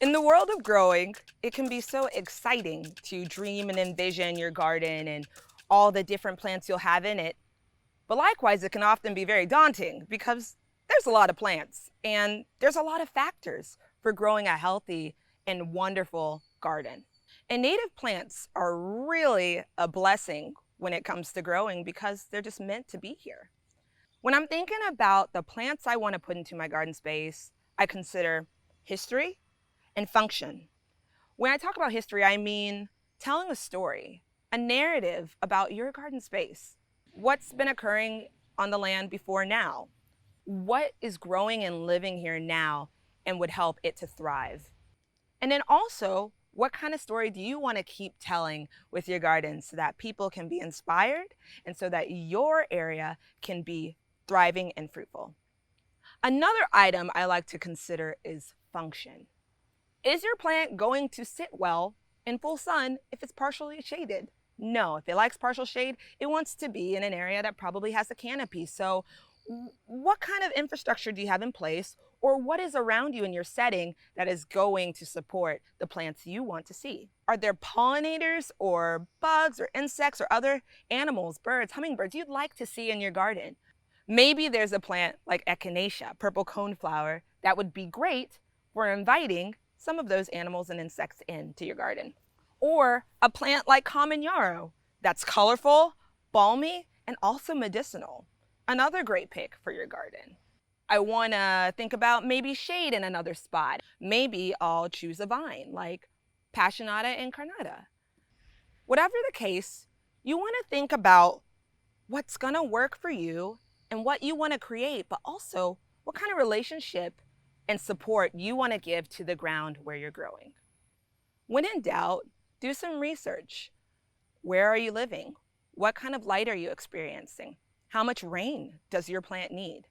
In the world of growing, it can be so exciting to dream and envision your garden and all the different plants you'll have in it. But likewise, it can often be very daunting because there's a lot of plants and there's a lot of factors for growing a healthy and wonderful garden. And native plants are really a blessing when it comes to growing because they're just meant to be here. When I'm thinking about the plants I want to put into my garden space, I consider history and function. When I talk about history, I mean telling a story, a narrative about your garden space. What's been occurring on the land before now? What is growing and living here now and would help it to thrive? And then also, what kind of story do you want to keep telling with your garden so that people can be inspired and so that your area can be thriving and fruitful? Another item I like to consider is function. Is your plant going to sit well in full sun if it's partially shaded? No, if it likes partial shade, it wants to be in an area that probably has a canopy. So what kind of infrastructure do you have in place, or what is around you in your setting that is going to support the plants you want to see? Are there pollinators or bugs or insects or other animals, birds, hummingbirds you'd like to see in your garden? Maybe there's a plant like echinacea, purple coneflower, that would be great for inviting some of those animals and insects into your garden. Or a plant like common yarrow that's colorful, balmy, and also medicinal. Another great pick for your garden. I want to think about maybe shade in another spot. Maybe I'll choose a vine like Passionata incarnata. Whatever the case, you want to think about what's going to work for you and what you want to create, but also what kind of relationship and support you want to give to the ground where you're growing. When in doubt, do some research. Where are you living? What kind of light are you experiencing? How much rain does your plant need?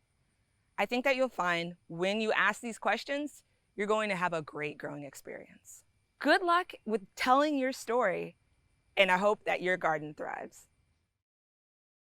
I think that you'll find when you ask these questions, you're going to have a great growing experience. Good luck with telling your story, and I hope that your garden thrives.